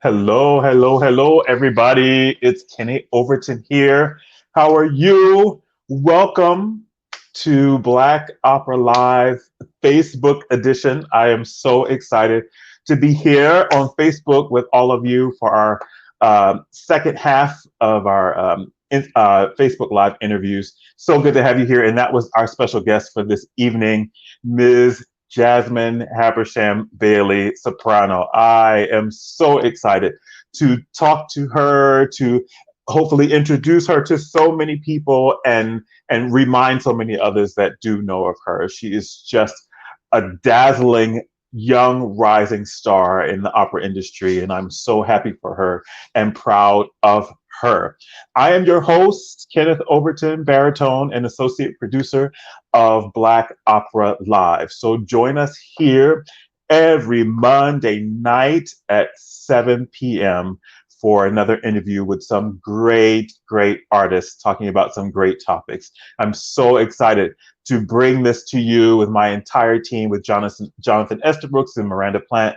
Hello, hello, hello, everybody. It's Kenny Overton here. How are you? Welcome to Black Opera Live Facebook edition. I am so excited to be here on Facebook with all of you for our second half of our Facebook Live interviews. So good to have you here. And that was our special guest for this evening, Ms. Jasmine Habersham Bailey, soprano. I am so excited to talk to her, to hopefully introduce her to so many people and remind so many others that do know of her. She is just a dazzling young rising star in the opera industry, and I'm so happy for her and proud of her. I am your host, Kenneth Overton, baritone and associate producer of Black Opera Live. So join us here every Monday night at 7 p.m. for another interview with some great, great artists talking about some great topics. I'm so excited to bring this to you with my entire team, with Jonathan Estabrooks and Miranda Plant,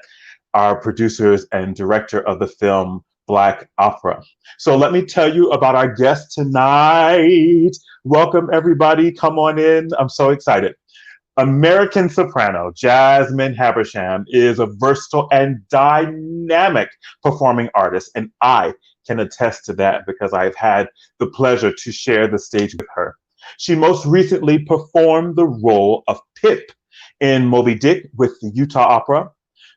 our producers and director of the film Black Opera. So let me tell you about our guest tonight. Welcome, everybody. Come on in. I'm so excited. American soprano Jasmine Habersham is a versatile and dynamic performing artist, and I can attest to that because I've had the pleasure to share the stage with her. She most recently performed the role of Pip in Moby Dick with the Utah Opera,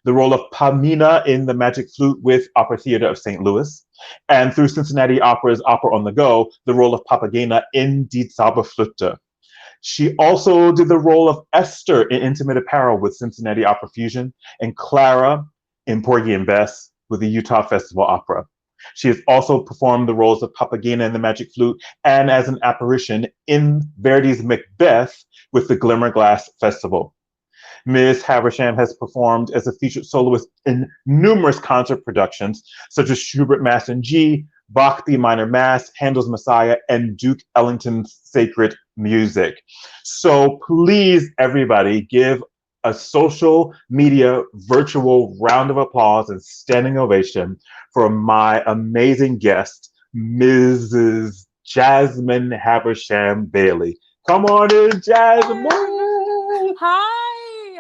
the role of Pamina in The Magic Flute with Opera Theater of St. Louis, and through Cincinnati Opera's Opera on the Go, the role of Papagena in Die Zauberflöte. She also did the role of Esther in Intimate Apparel with Cincinnati Opera Fusion and Clara in Porgy and Bess with the Utah Festival Opera. She has also performed the roles of Papagena in The Magic Flute and as an apparition in Verdi's Macbeth with the Glimmerglass Festival. Ms. Habersham has performed as a featured soloist in numerous concert productions, such as Schubert Mass in G, Bach B Minor Mass, Handel's Messiah, and Duke Ellington's Sacred Music. So please, everybody, give a social media virtual round of applause and standing ovation for my amazing guest, Mrs. Jasmine Habersham Bailey. Come on in, Jasmine. Hi,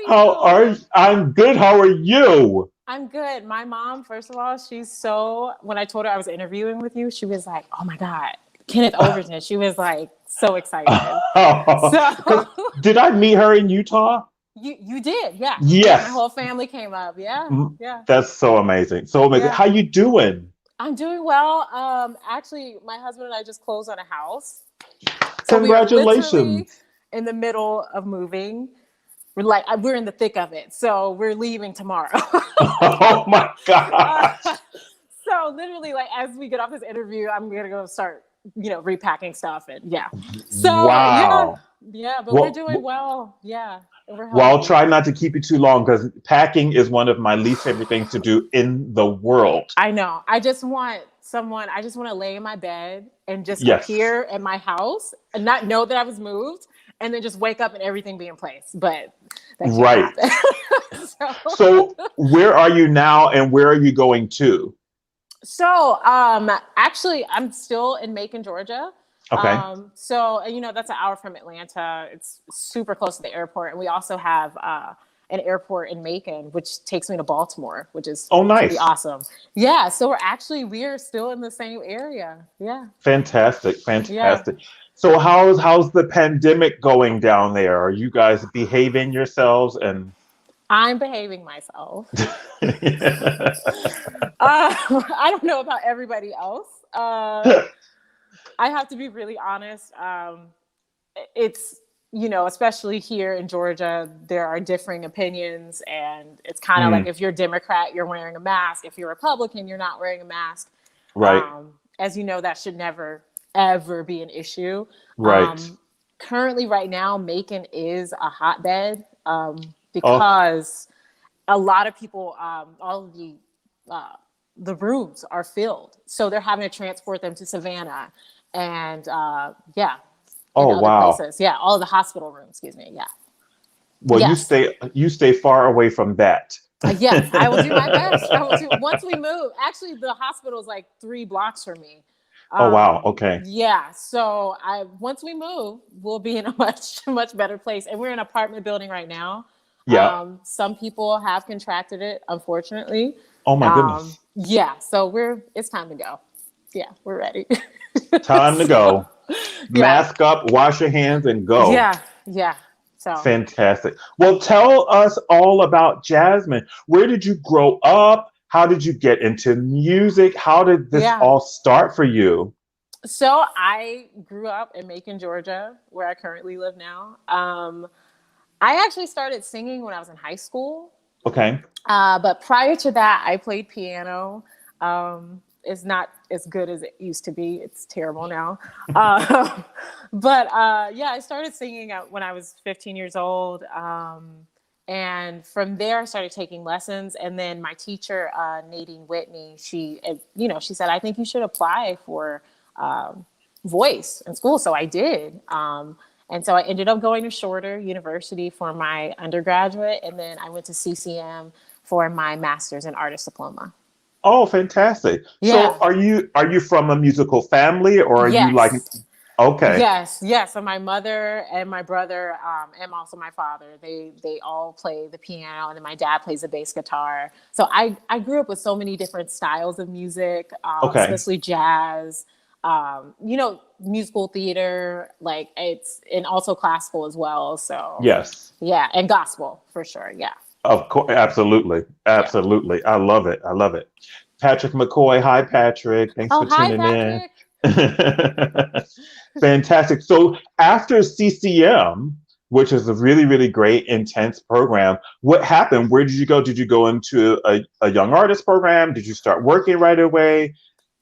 how are you? I'm good. How are you? I'm good. My mom, first of all, when I told her I was interviewing with you, she was like, oh my God, Kenneth Overton. She was like so excited. So did I meet her in Utah? You did, yeah. Yes. My whole family came up. Yeah. Yeah. That's so amazing. So amazing. Yeah. How you doing? I'm doing well. Actually, my husband and I just closed on a house. So congratulations. We are literally in the middle of moving. We're in the thick of it. So we're leaving tomorrow. Oh my God. So literally, as we get off this interview, I'm going to go start, repacking stuff. And yeah. So wow. Yeah, but we're doing well. Yeah. Well, I'll try not to keep you too long because packing is one of my least favorite things to do in the world. I know. I just want to lay in my bed and just appear at my house and not know that I was moved and then just wake up and everything be in place. But that can't happen. So where are you now and where are you going to? So actually, I'm still in Macon, Georgia. Okay. So, that's an hour from Atlanta. It's super close to the airport. And we also have an airport in Macon, which takes me to Baltimore, which is pretty awesome. Yeah. So we're still in the same area. Yeah. Fantastic. Yeah. So how's the pandemic going down there? Are you guys behaving yourselves? And I'm behaving myself. I don't know about everybody else. I have to be really honest. It's, especially here in Georgia, there are differing opinions. And it's kind of like if you're Democrat, you're wearing a mask. If you're Republican, you're not wearing a mask. Right. As you know, that should never, ever be an issue. Right. Currently, right now, Macon is a hotbed because a lot of people, all of the rooms are filled. So they're having to transport them to Savannah. And wow. Places. Yeah, all of the hospital rooms, excuse me. Yeah. Well, you stay far away from that. Yes, I will do my best. I will do once we move. Actually, the hospital is like 3 blocks from me. Oh wow. Okay. Yeah, so I once we move, we'll be in a much better place. And we're in an apartment building right now. Yeah. Some people have contracted it, unfortunately. Oh my goodness. Yeah, so it's time to go. Yeah, we're ready. Time to So, go. yeah, Mask up, wash your hands, and go. yeah. So Fantastic. Well, tell us all about Jasmine. Where did you grow up? How did you get into music? How did this yeah. all start for you? So I grew up in Macon, Georgia, where I currently live now. I actually started singing when I was in high school. Okay. But prior to that, I played piano. It's not as good as it used to be. It's terrible now. Uh, but yeah, I started singing when I was 15 years old. And from there, I started taking lessons. And then my teacher, Nadine Whitney, she said, I think you should apply for voice in school. So I did. And so I ended up going to Shorter University for my undergraduate. And then I went to CCM for my master's in artist diploma. Oh, fantastic. So Yeah. are you from a musical family or are you like Yes. okay. Yes. So my mother and my brother, and also my father, they all play the piano, and then my dad plays the bass guitar. So I grew up with so many different styles of music, Okay. especially jazz, musical theater, like and also classical as well. So Yes. yeah, and gospel for sure. Yeah. Of course, absolutely. Yeah. Absolutely. I love it. I love it. Patrick McCoy. Hi, Patrick. Thanks Oh, for hi, tuning in. Patrick. Fantastic. So after CCM, which is a really, really great, intense program, what happened? Where did you go? Did you go into a young artist program? Did you start working right away?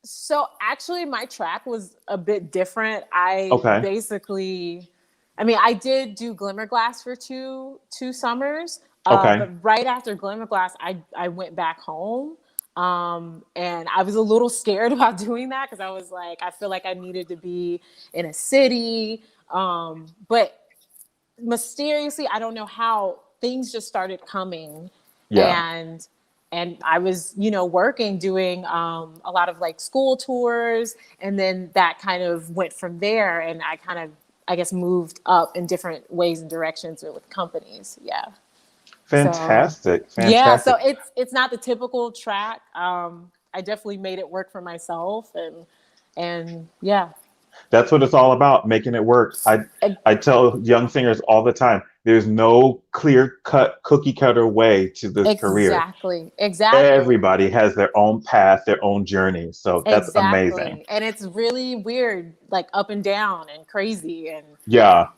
So actually, my track was a bit different. I Okay. basically, I mean, I did do Glimmer Glass for two summers, Okay. but right after Glimmer Glass, I went back home, and I was a little scared about doing that because I was like, I feel like I needed to be in a city, but mysteriously, I don't know how things just started coming, Yeah. and I was, working, doing a lot of like school tours, and then that kind of went from there, and I kind of, I guess, moved up in different ways and directions with companies. Yeah. So Fantastic. yeah, so Fantastic. it's not the typical track. I definitely made it work for myself, and yeah. That's what it's all about, making it work. I tell young singers all the time, there's no clear cut, cookie cutter way to this career. Exactly. Everybody has their own path, their own journey. So that's amazing. Exactly. And it's really weird, like up and down and crazy, Yeah.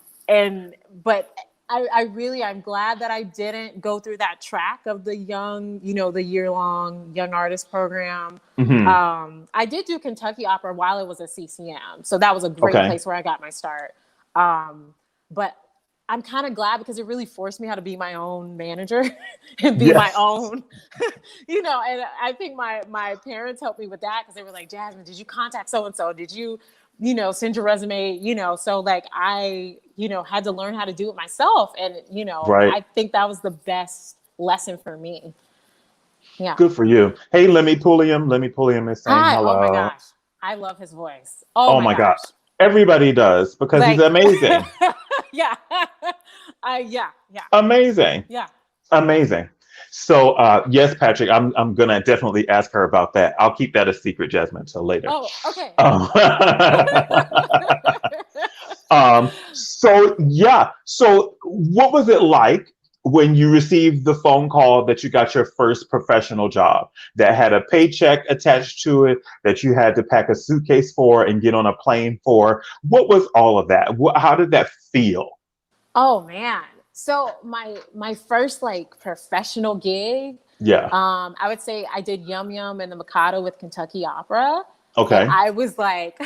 but I'm glad that I didn't go through that track of the young, the year-long young artist program. Hmm. I did do Kentucky Opera while it was a CCM. So that was a great Okay. place where I got my start. But I'm kind of glad because it really forced me how to be my own manager and be my Yes. own, and I think my parents helped me with that because they were like, Jasmine, did you contact so-and-so? Did you, send your resume, so like I, had to learn how to do it myself. And, Right. I think that was the best lesson for me. Yeah. Good for you. Hey, Lemmy Pulliam. Lemmy Pulliam is saying Hi. Oh my hello. gosh. I love his voice. Oh Oh my my God. gosh. Everybody does because he's Like, amazing. yeah. Yeah. Amazing. Yeah. Amazing. So yes, Patrick, I'm gonna definitely ask her about that. I'll keep that a secret, Jasmine, till later. Oh, okay. Um, so yeah. So what was it like when you received the phone call that you got your first professional job that had a paycheck attached to it that you had to pack a suitcase for and get on a plane for? What was all of that? How did that feel? Oh man. So my first like professional gig, Yeah. I would say I did Yum Yum and the Mikado with Kentucky Opera. And Okay. I was like,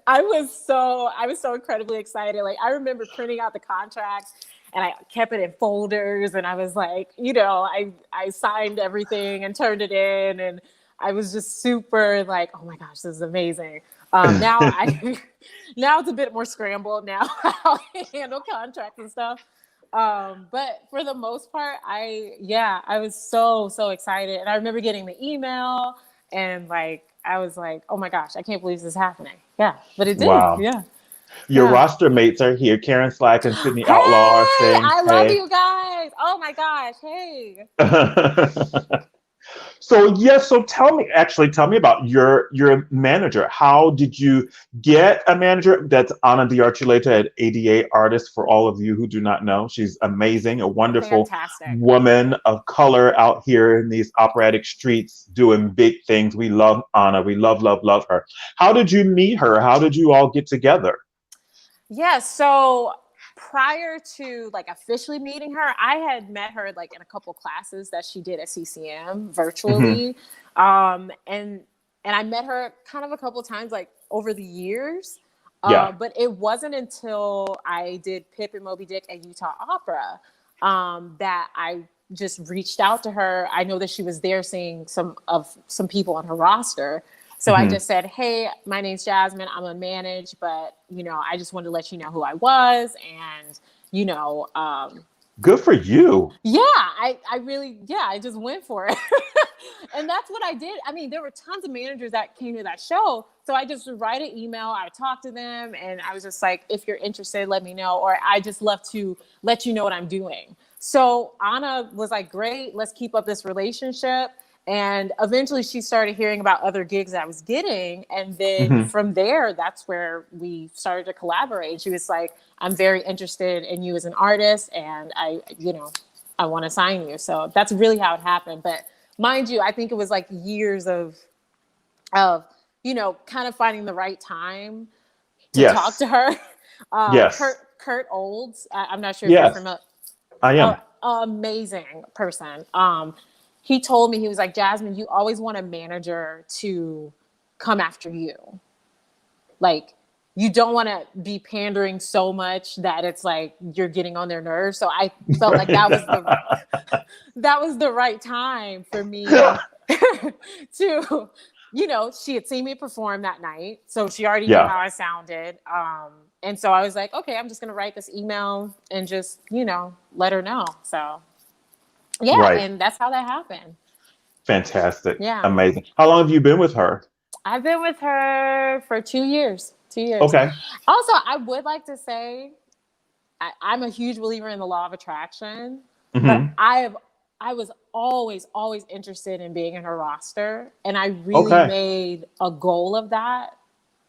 I was so incredibly excited. Like I remember printing out the contract and I kept it in folders and I was like, I signed everything and turned it in and I was just super like, oh my gosh, this is amazing. Now now it's a bit more scrambled now how I handle contracts and stuff. But for the most part, I was so excited. And I remember getting the email and like, I was like, oh my gosh, I can't believe this is happening. Yeah, but it did. Wow. Yeah. Your Yeah. roster mates are here. Karen Slack and Sydney Hey, Outlaw are saying, I love hey. you guys. Oh my gosh. Hey. So yes, so tell me about your manager. How did you get a manager? That's Ana Diarchuleta at ADA Artist. For all of you who do not know, she's amazing, a wonderful Fantastic. woman of color out here in these operatic streets doing big things. We love Ana. We love her. How did you meet her? How did you all get together? Yeah, so prior to like officially meeting her, I had met her like in a couple classes that she did at CCM Hmm. virtually. And I met her kind of a couple times like over the years. Yeah. But it wasn't until I did Pip and Moby Dick at Utah Opera that I just reached out to her. I know that she was there seeing some people on her roster. So I Hmm. just said, hey, my name's Jasmine. I'm a manage, but, I just wanted to let you know who I was. And, you know, Good for you. yeah, I really, yeah, I just went for it. And that's what I did. I mean, there were tons of managers that came to that show. So I just would write an email, I would talk to them, and I was just like, if you're interested, let me know. Or I just love to let you know what I'm doing. So Anna was like, great, let's keep up this relationship. And eventually she started hearing about other gigs that I was getting. And then Hmm. from there, that's where we started to collaborate. She was like, I'm very interested in you as an artist and I want to sign you. So that's really how it happened. But mind you, I think it was like years of, kind of finding the right time to talk Yes. to her. Yes. Kurt Olds, I'm not sure if you're Yes. familiar, I am. amazing person. He told me, he was like, Jasmine, you always want a manager to come after you. Like, you don't want to be pandering so much that it's like you're getting on their nerves. So I felt like that was the right time for me to, she had seen me perform that night. So she already knew Yeah. how I sounded. And so I was like, okay, I'm just going to write this email and just, let her know. So yeah. Right. And that's how that happened. Fantastic. Yeah. Amazing. How long have you been with her? I've been with her for 2 years. 2 years. Okay. Also, I would like to say I'm a huge believer in the law of attraction, but Hmm. I was always interested in being in her roster. And I really Okay. made a goal of that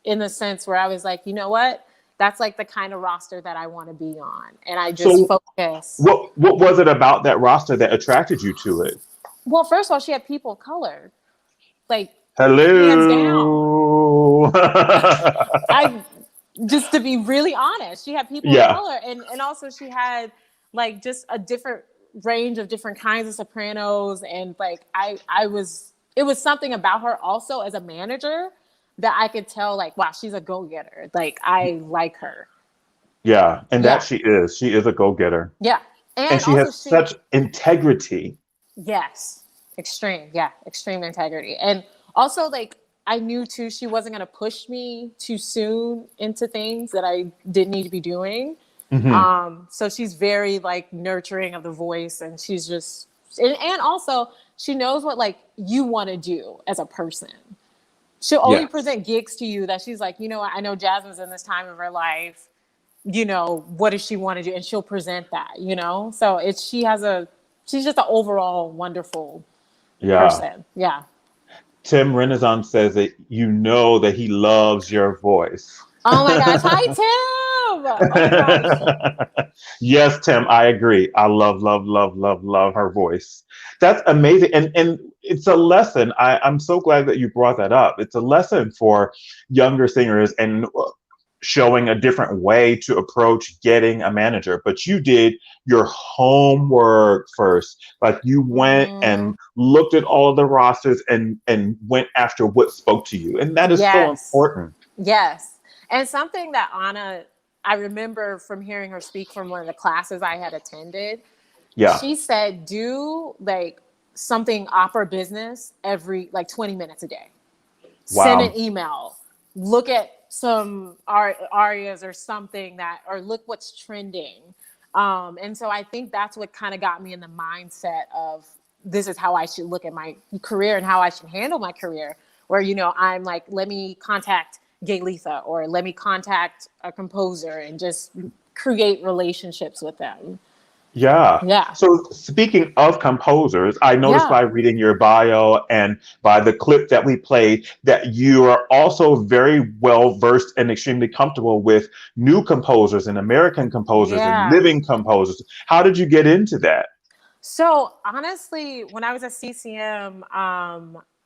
in the sense where I was like, you know what? That's like the kind of roster that I want to be on. And I just So focus. what was it about that roster that attracted you to it? Well, first of all, she had people of color, like hands down. Hello. I just to be really honest, she had people of Yeah. color, and also she had like just a different range of different kinds of sopranos, and like I was it was something about her also as a manager that I could tell like, wow, she's a go-getter. Like I like her. Yeah. And that Yeah. she is. She is a go-getter. Yeah. And And she also has she such integrity. yes, extreme. Yeah, extreme integrity. And also, like, I knew too, she wasn't going to push me too soon into things that I didn't need to be doing. Hmm. So she's very like nurturing of the voice, and she's just, and also she knows what like you want to do as a person. She'll only Yes. present gigs to you that she's like, I know Jasmine's in this time of her life. What does she want to do? And she'll present that. So she's just an overall wonderful Yeah. person. Yeah. Tim Renaissance says that you know that he loves your voice. Oh my gosh. Hi, Tim. Oh my gosh. Yes, Tim, I agree. I love her voice. That's amazing. And it's a lesson. I'm so glad that you brought that up. It's a lesson for younger singers and showing a different way to approach getting a manager. But you did your homework first. Like you went Mm, and looked at all of the rosters and went after what spoke to you. And that is so yes. important. Yes. And something that I remember from hearing her speak from one of the classes I had attended, Yeah. she said, do like something opera business every like 20 minutes a day. Send an Wow. email, look at some arias or something or look what's trending. And so I think that's what kind of got me in the mindset of this is how I should look at my career and how I should handle my career. Where, you know, I'm like, let me contact Gay Letha or let me contact a composer and just create relationships with them. Yeah. Yeah. So speaking of composers, I noticed Yeah. by reading your bio and by the clip that we played that you are also very well versed and extremely comfortable with new composers and American composers and Yeah. living composers. How did you get into that? So honestly, when I was at CCM,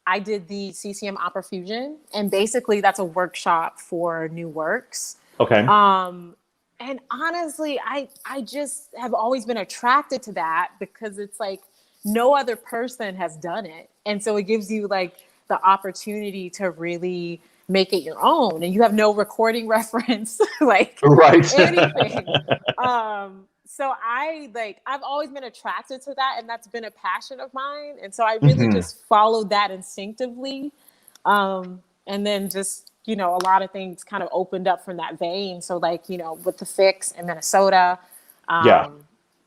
I did the CCM Opera Fusion, and basically that's a workshop for new works. Okay. Um, and honestly, I just have always been attracted to that because it's like no other person has done it, and so it gives you like the opportunity to really make it your own, and you have no recording reference, like Right. anything. So I've always been attracted to that, and that's been a passion of mine, and so I really Hmm. just followed that instinctively. And then just, you know, a lot of things kind of opened up from that vein. So like, you know, with the Fix in Minnesota, Yeah. um,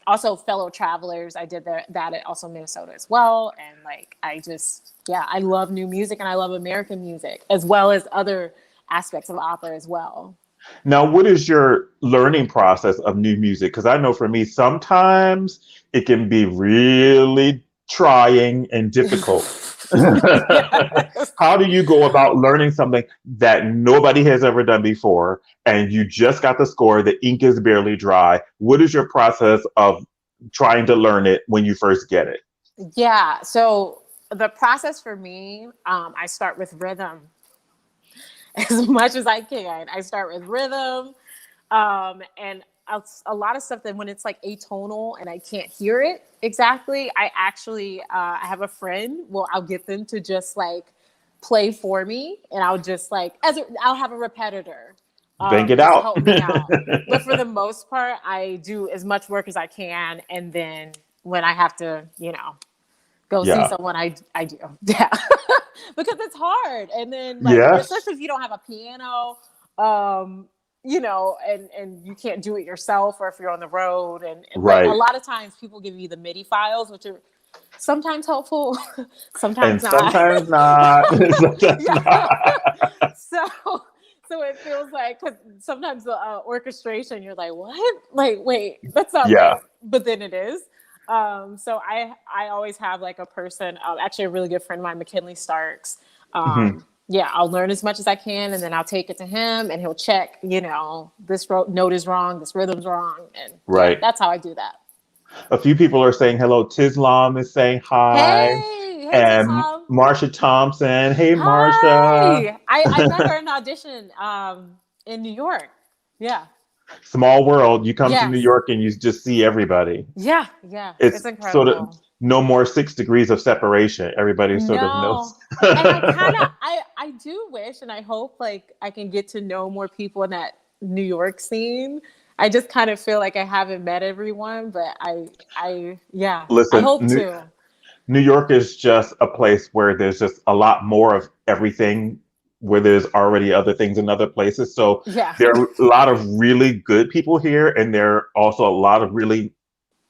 also Fellow Travelers, I did that at also Minnesota as well. And like, I love new music and I love American music as well as other aspects of opera as well. Now, what is your learning process of new music? Because I know for me, sometimes it can be really trying and difficult. Yes. How do you go about learning something that nobody has ever done before and you just got the score, the ink is barely dry? What is your process of trying to learn it when you first get it? Yeah. So the process for me, I start with rhythm as much as I can. I start with rhythm, and a lot of stuff that when it's like atonal and I can't hear it exactly, I actually I have a friend. Well, I'll get them to just like play for me, and I'll just like I'll have a repetitor, Bang it just out. help me out. But for the most part, I do as much work as I can, and then when I have to, you know, go see Yeah. someone, I do. Yeah. Because it's hard. And then like, Yes. especially if you don't have a piano, um, you know, and you can't do it yourself, or if you're on the road. But a Right. lot of times people give you the MIDI files, which are sometimes helpful, sometimes And not. sometimes not. Sometimes Yeah. not. So it feels like, because sometimes the orchestration, you're like, what? Like, wait, that's not Yeah. right. But then it is. So I always have like a person, actually a really good friend of mine, McKinley Starks. Mhm. Yeah, I'll learn as much as I can, and then I'll take it to him, and he'll check, you know, this note is wrong, this rhythm's wrong, and yeah, Right. that's how I do that. A few people are saying hello. Tislam is saying hi. Hey, And Tislam. Marsha Thompson. Hey, Marsha. Hi. I met her in audition in New York. Yeah. Small world. You come to New Yes. York and you just see everybody. Yeah. Yeah. It's It's sort of incredible. no more 6 degrees of separation. Everybody sort of knows. No. And I kind of I do wish and I hope like I can get to know more people in that New York scene. I just kind of feel like I haven't met everyone, but I yeah, I Listen, hope to. New York is just a place where there's just a lot more of everything, where there's already other things in other places. So Yeah. there are a lot of really good people here, and there are also a lot of really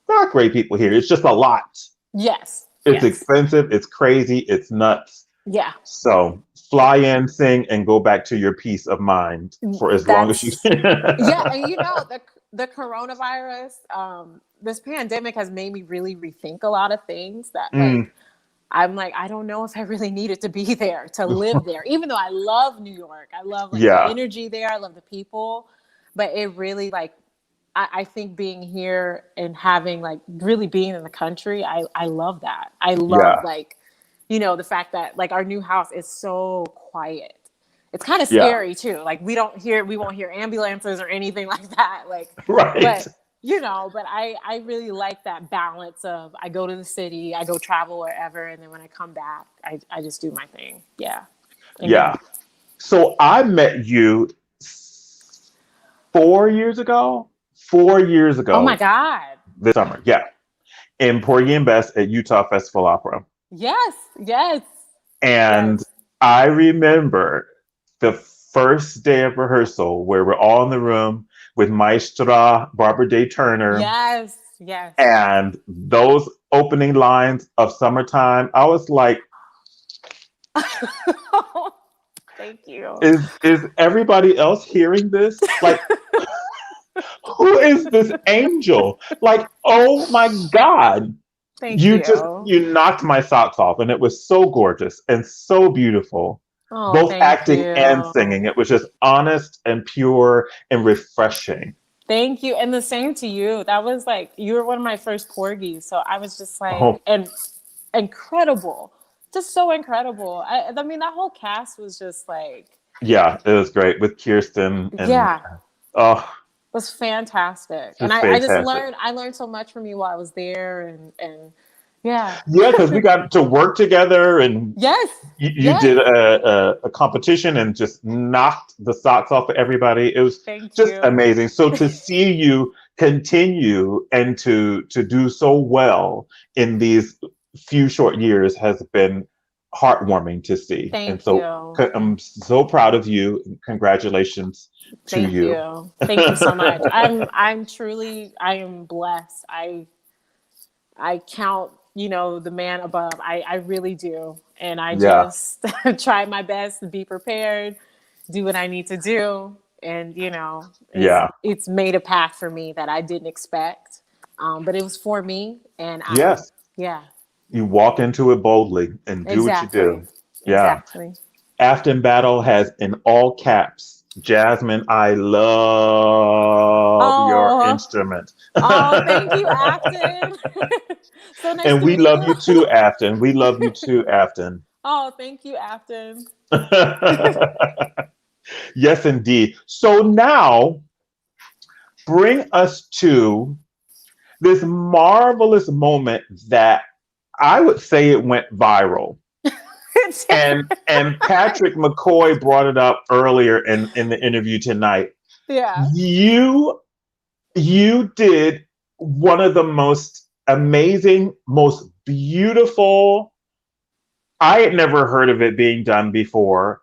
not great people here. It's just a lot. Yes. It's Yes. expensive, it's crazy, it's nuts. Yeah. So fly in, sing, and go back to your peace of mind for as long as you That's yeah, can. and you know the coronavirus, this pandemic has made me really rethink a lot of things that Mm, like I'm like I don't know if I really needed to be there to live there, even though I love New York, I love like the yeah, energy there, I love the people, but it really like I think being here and having like really being in the country, I love that. I love yeah, like, you know, the fact that like our new house is so quiet. It's kind of yeah, scary too. Like we won't hear ambulances or anything like that. Like, right. but you know, but I really like that balance of I go to the city, I go travel wherever, and then when I come back, I just do my thing. Yeah. And you? Yeah. So I met you 4 years ago. 4 years Oh my ago God. this summer. Yeah. In Porgy and Bess at Utah Festival Opera. Yes, yes, And yes. I remember the first day of rehearsal where we're all in the room. with Maestra Barbara Day Turner. Yes, yes. And those opening lines of Summertime, I was like, Thank you. is everybody else hearing this? Like, who is this angel? Like, oh my God. Thank you. You knocked my socks off, and it was so gorgeous and so beautiful. Oh, Both thank acting and you. singing. It was just honest and pure and refreshing. Thank you. And the same to you. That was like, you were one of my first corgis. So I was just like, Oh, and incredible. Just so incredible. I mean, that whole cast was just like, yeah, it was great with Kirsten and yeah, oh, was fantastic. And just I just fantastic. I learned so much from you while I was there. And yeah. Yeah, because we got to work together and Yes. you Yes. did a competition and just knocked the socks off of everybody. It was Thank just you. amazing. So to see you continue and to do so well in these few short years has been heartwarming to see. And Thank so you. I'm so proud of you. Congratulations to Thank you. you. Thank you so much. I'm truly, I am blessed. I count, the man above. I really do. And I Yeah. just try my best to be prepared, do what I need to do. And, Yeah. it's made a path for me that I didn't expect. But it was for me. And Yes. yeah, You walk into it boldly and do what you exactly. do. Yeah. Exactly. Afton Battle has in all caps, Jasmine, I love your Oh, instrument. oh, thank you, Afton. So nice And to we meet love you. you too, Afton. We love you too, Afton. Oh, thank you, Afton. Yes, indeed. So now bring us to this marvelous moment that I would say it went viral. And Patrick McCoy brought it up earlier in the interview tonight. Yeah. You did one of the most amazing, most beautiful. I had never heard of it being done before.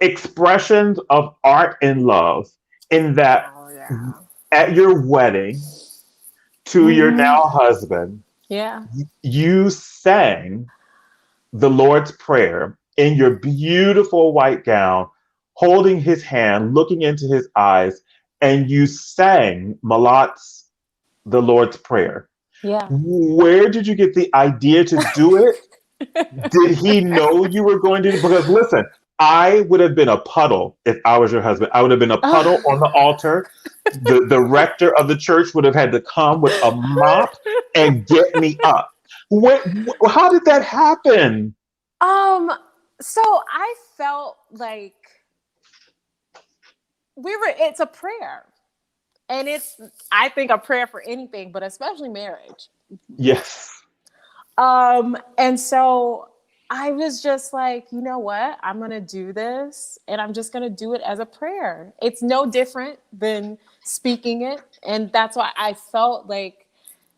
Expressions of art and love in that Oh, yeah. at your wedding to your Mhm. now husband, Yeah. you sang the Lord's Prayer in your beautiful white gown, holding his hand, looking into his eyes, and you sang Malat's the Lord's Prayer. Yeah. Where did you get the idea to do it? Did he know you were going to? Because listen, I would have been a puddle if I was your husband. I would have been a puddle on the altar. The rector of the church would have had to come with a mop and get me up. How did that happen? um, so I felt like it's a prayer. And it's, I think, a prayer for anything, but especially marriage. Yes. And so I was just like, you know what? I'm going to do this and I'm just going to do it as a prayer. It's no different than speaking it. And that's why I felt like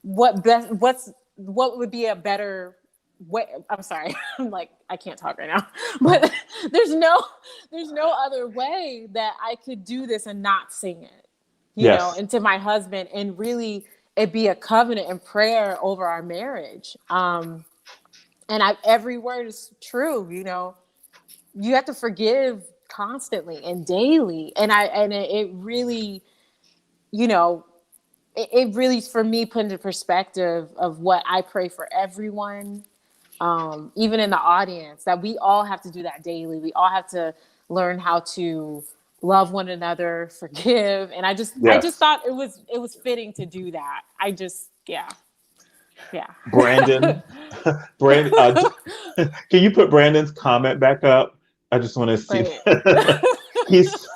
what would be a better way. I'm sorry. I'm like, I can't talk right now, but there's no other way that I could do this and not sing it, Yes. and to my husband, and really it be a covenant and prayer over our marriage. And every word is true. You have to forgive constantly and daily. And it really, it really, for me, put into perspective of what I pray for everyone, even in the audience, that we all have to do that daily. We all have to learn how to love one another, forgive. And I just Yes. thought it was fitting to do that. Yeah. Yeah. Brandon, Brandon, can you put Brandon's comment back up? I just want to see. Wait. He's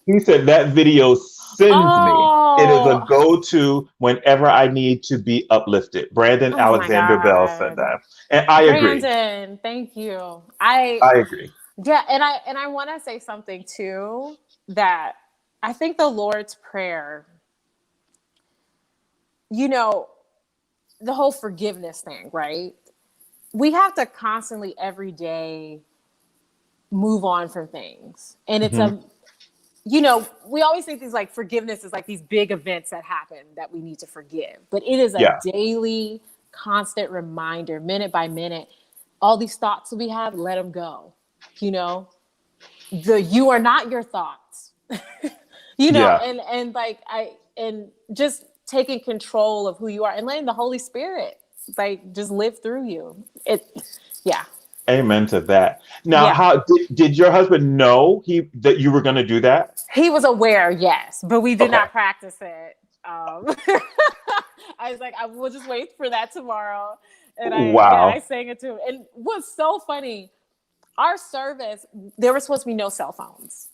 he said that video sends me. It is a Oh, go-to whenever I need to be uplifted. Brandon oh my Alexander Bell said God. that, and I agree. Brandon, thank you. I I agree. Yeah, and I want to say something too, that I think the Lord's Prayer, you know, the whole forgiveness thing, right? We have to constantly every day move on from things. And Hmm. we always think things like forgiveness is like these big events that happen that we need to forgive, but it is a Yeah. daily, constant reminder, minute by minute. All these thoughts that we have, let them go. You are not your thoughts. Yeah. and just taking control of who you are and letting the Holy Spirit like just live through you. Yeah. Amen to that. Now, Yeah. how did your husband know that you were going to do that? He was aware, yes, but we did Okay. not practice it. I was like, I will just wait for that tomorrow. And I Wow. sang it to him. And what's so funny, our service, there were supposed to be no cell phones.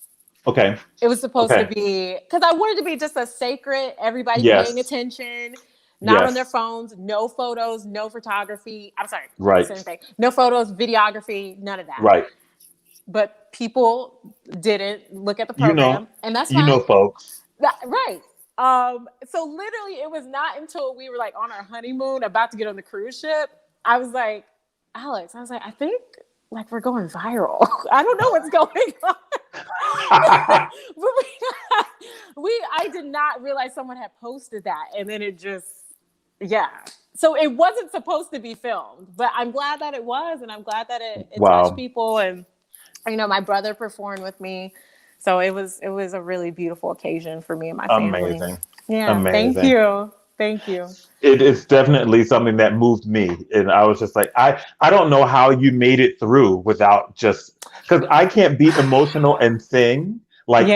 Okay. It was supposed to Okay. be, because I wanted to be just a sacred, everybody paying Yes. attention, not on their Yes. phones, no photos, no photography. I'm sorry, Right. same thing. No photos, videography, none of that. Right. But people didn't look at the You program, know, and that's you fine. know, folks. Right. So literally it was not until we were like on our honeymoon about to get on the cruise ship, I was like, Alex, I think like we're going viral. I don't know what's going on. But I did not realize someone had posted that. And then it just, yeah. So it wasn't supposed to be filmed, but I'm glad that it was. And I'm glad that it touched Wow. people. And, my brother performed with me. So it was a really beautiful occasion for me and my family. Amazing. Yeah. Amazing. Thank you. Thank you. It is definitely something that moved me. And I was just like, I don't know how you made it through without just, because I can't be emotional and sing. Like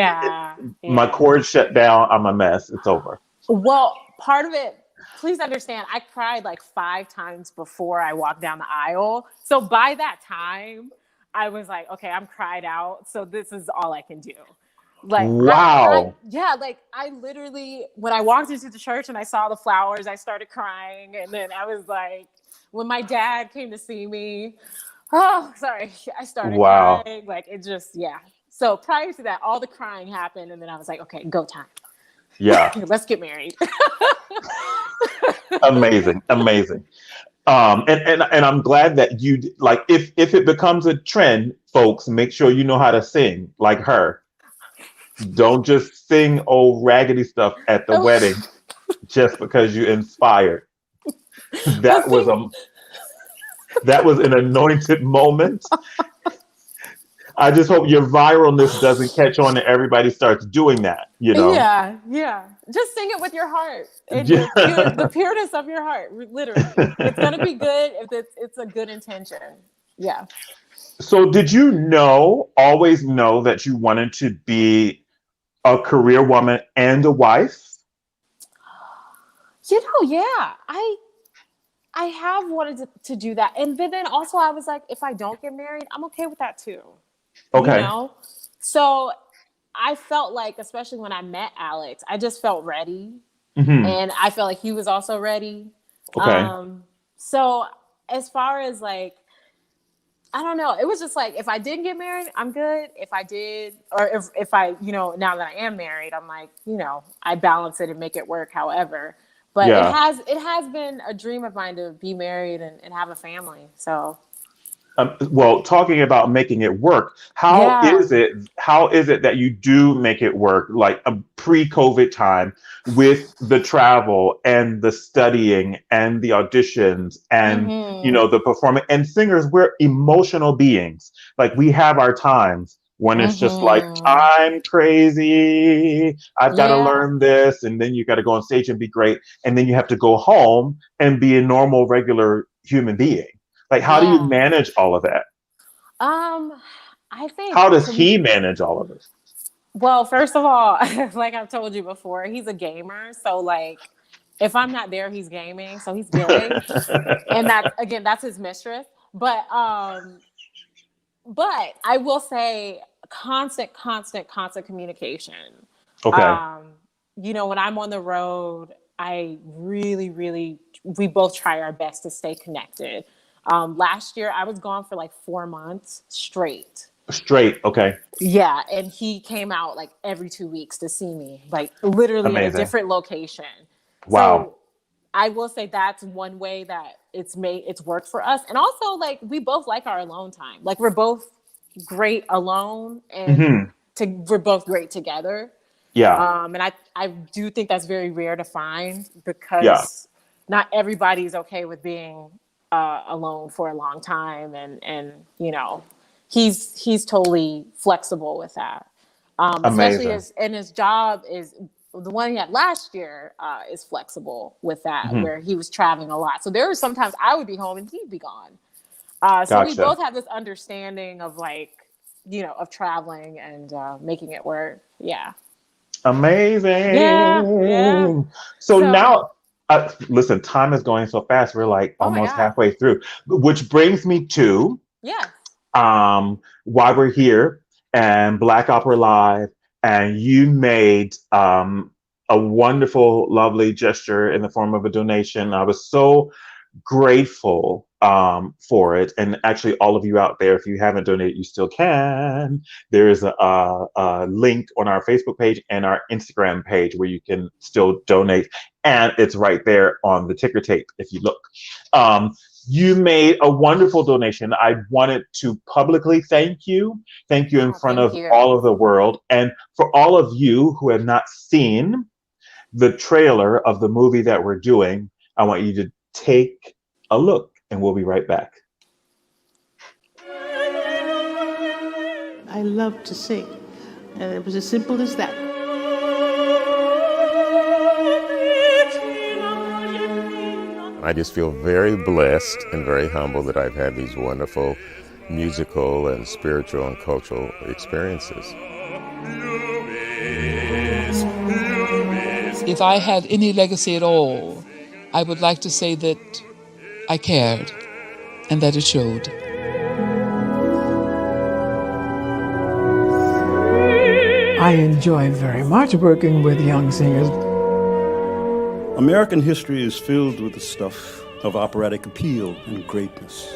my chords shut down, I'm a mess. It's over. Well, part of it, please understand, I cried like 5 times before I walked down the aisle. So by that time, I was like, okay, I'm cried out. So this is all I can do. Like, wow. I literally, when I walked into the church and I saw the flowers, I started crying. And then I was like, when my dad came to see me, I started crying. Like, it just, yeah. So prior to that, all the crying happened. And then I was like, okay, go time. Yeah. Let's get married. Amazing. Amazing. And I'm glad that you like if it becomes a trend, folks, make sure you know how to sing like her. Don't just sing old raggedy stuff at the wedding just because you inspired. That was an anointed moment. I just hope your viralness doesn't catch on and everybody starts doing that, Yeah. Just sing it with your heart. And the pureness of your heart, literally. It's going to be good if it's a good intention. Yeah. So did you always know that you wanted to be a career woman and a wife? Yeah. I have wanted to do that. And then also I was like, if I don't get married, I'm okay with that too. Okay. So I felt like, especially when I met Alex, I just felt ready. Mm-hmm. And I felt like he was also ready. Okay. So as far as like, I don't know, it was just like, if I didn't get married, I'm good. If I did, or if I, now that I am married, I'm like, I balance it and make it work however. But it has been a dream of mine to be married and have a family. So well, talking about making it work, how is it that you do make it work, like a pre-COVID time with the travel and the studying and the auditions and, the performing and singers, we're emotional beings. Like we have our times when it's just like, I'm crazy. I've got to learn this. And then you got to go on stage and be great. And then you have to go home and be a normal, regular human being. Like, how do you manage all of that? I think. How does he manage all of it? Well, first of all, like I've told you before, he's a gamer. So, like, if I'm not there, he's gaming. So he's good. And that's his mistress. But I will say constant communication. Okay. When I'm on the road, I really, really, we both try our best to stay connected. Last year, I was gone for like 4 months straight. Okay. Yeah, and he came out like every 2 weeks to see me, like literally in a different location. Wow. So I will say that's one way that it's worked for us. And also, like, we both like our alone time. Like, we're both great alone. And we're both great together. Yeah. And I do think that's very rare to find, Yeah. because not everybody's okay with being alone for a long time, and you know, he's totally flexible with that. Especially Amazing. as, and his job is the one he had last year, is flexible with that, Hmm. where he was traveling a lot. So there were sometimes I would be home and he'd be gone. So we Gotcha. both have this understanding of, like, you know, of traveling and making it work. Yeah. Yeah. Yeah. Amazing. So So, now, listen, time is going so fast. We're like oh my almost God. halfway through, which brings me to Yeah. why we're here and Black Opera Live. And you made a wonderful, lovely gesture in the form of a donation. I was so grateful for it. And actually, all of you out there, if you haven't donated, you still can. There is a link on our Facebook page and our Instagram page where you can still donate. And it's right there on the ticker tape if you look. Um, you made a wonderful donation. I wanted to publicly thank you. Thank you in Oh, front thank of you. all of the world. And for all of you who have not seen the trailer of the movie that we're doing, I want you to take a look, and we'll be right back. I love to sing, and it was as simple as that. I just feel very blessed and very humble that I've had these wonderful musical and spiritual and cultural experiences. If I had any legacy at all, I would like to say that I cared and that it showed. I enjoy very much working with young singers. American history is filled with the stuff of operatic appeal and greatness.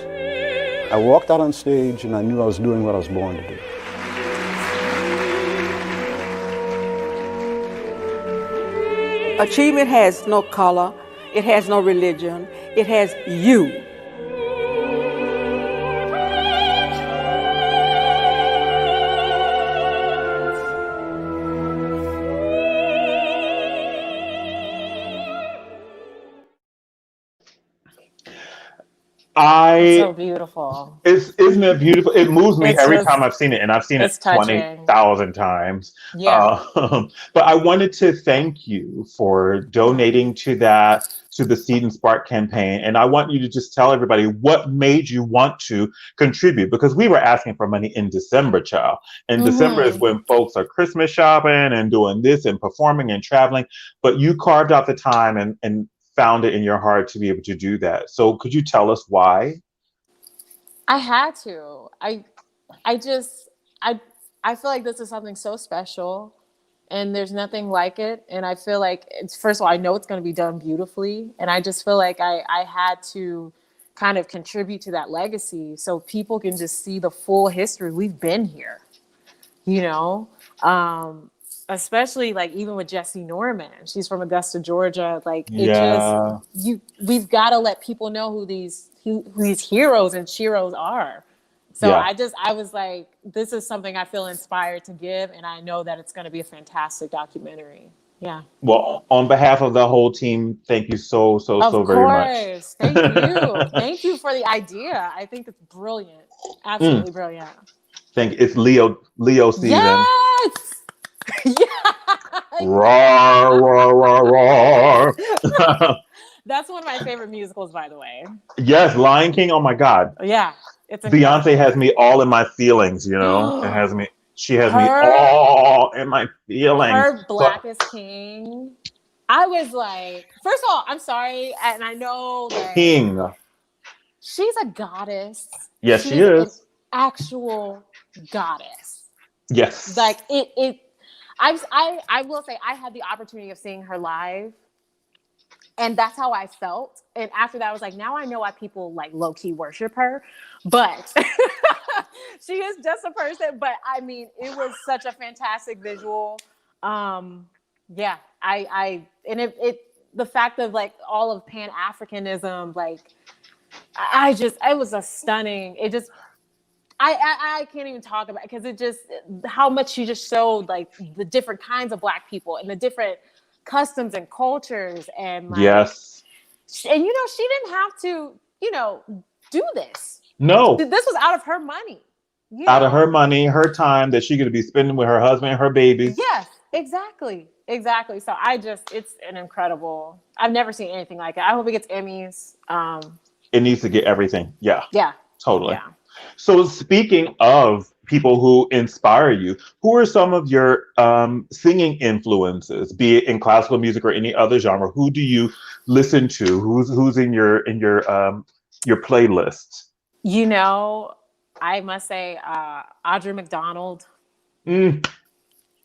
I walked out on stage and I knew I was doing what I was born to do. Achievement has no color, it has no religion, it has you. It's so beautiful. Isn't it beautiful? It moves me It's every just, time I've seen it, and I've seen it it's touching. 20,000 times. Yeah. But I wanted to thank you for donating to the Seed and Spark campaign, and I want you to just tell everybody what made you want to contribute, because we were asking for money in December, child. And December is when folks are Christmas shopping and doing this and performing and traveling, but you carved out the time and found it in your heart to be able to do that. So could you tell us why? I had to. I just I feel like this is something so special, and there's nothing like it. And I feel like it's, first of all, I know it's going to be done beautifully, and I just feel like I had to kind of contribute to that legacy so people can just see the full history. We've been here, you know. Especially like even with Jessie Norman, she's from Augusta, Georgia. Like it Yeah. just we've got to let people know who these heroes and sheroes are. So Yeah. I was like, this is something I feel inspired to give, and I know that it's going to be a fantastic documentary. Yeah. Well, on behalf of the whole team, thank you so very much. Of course. Thank you. Thank you for the idea. I think it's brilliant. Absolutely brilliant. Thank you. It's Leo season. Yes. Yeah. Roar, roar, roar, roar. That's one of my favorite musicals, by the way. Yes, Lion King. Oh my God. Yeah. It's Beyonce has me all in my feelings, you know. She has me all in my feelings. Her Black is King. I was like, first of all, I'm sorry, and I know that King. She's a goddess. Yes, she is. An actual goddess. Yes. Like I will say I had the opportunity of seeing her live, and that's how I felt. And after that, I was like, now I know why people like low key worship her, but she is just a person. But I mean, it was such a fantastic visual. Yeah, the fact of like all of Pan-Africanism, like it was a stunning. I can't even talk about it because it just how much she just showed like the different kinds of Black people and the different customs and cultures and like Yes. and you know she didn't have to do this. No. This was out of her money. Out of her money, her time that she could be spending with her husband and her babies. Yes, exactly. So it's an incredible. I've never seen anything like it. I hope it gets Emmys. It needs to get everything. Yeah. Yeah. Totally. Yeah. So speaking of people who inspire you, who are some of your singing influences, be it in classical music or any other genre? Who do you listen to? Who's in your playlist? You know, I must say, Audra McDonald.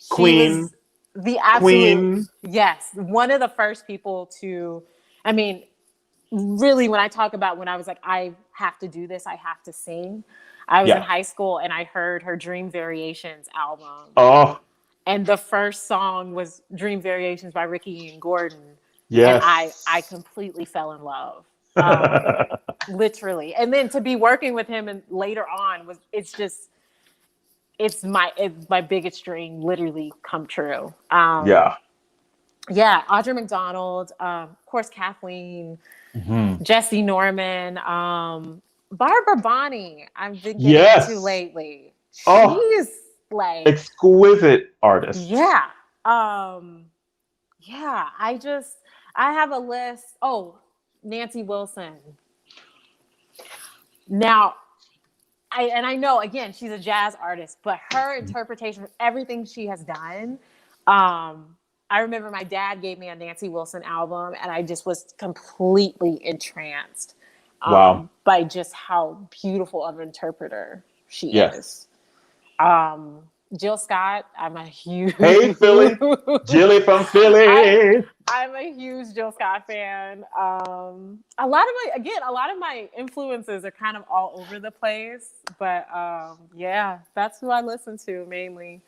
Queen. The absolute Queen. Yes, one of the first people to. I mean, really, when I talk about when I was like, I have to do this, I have to sing. I was in high school and I heard her Dream Variations album. Oh. And the first song was Dream Variations by Ricky and Gordon. Yes. And I completely fell in love. Literally. And then to be working with him and later on it's my biggest dream literally come true. Yeah, Audra McDonald, of course Kathleen, Jesse Norman, Barbara Bonney, I've been getting into lately. She's like exquisite artist. Yeah. I have a list. Oh, Nancy Wilson. Now, I know again she's a jazz artist, but her interpretation of everything she has done. I remember my dad gave me a Nancy Wilson album, and I just was completely entranced. By just how beautiful of an interpreter she is. Jill Scott, I'm a huge Hey Philly, Jilly from Philly. I'm a huge Jill Scott fan. A lot of my influences are kind of all over the place, but that's who I listen to mainly.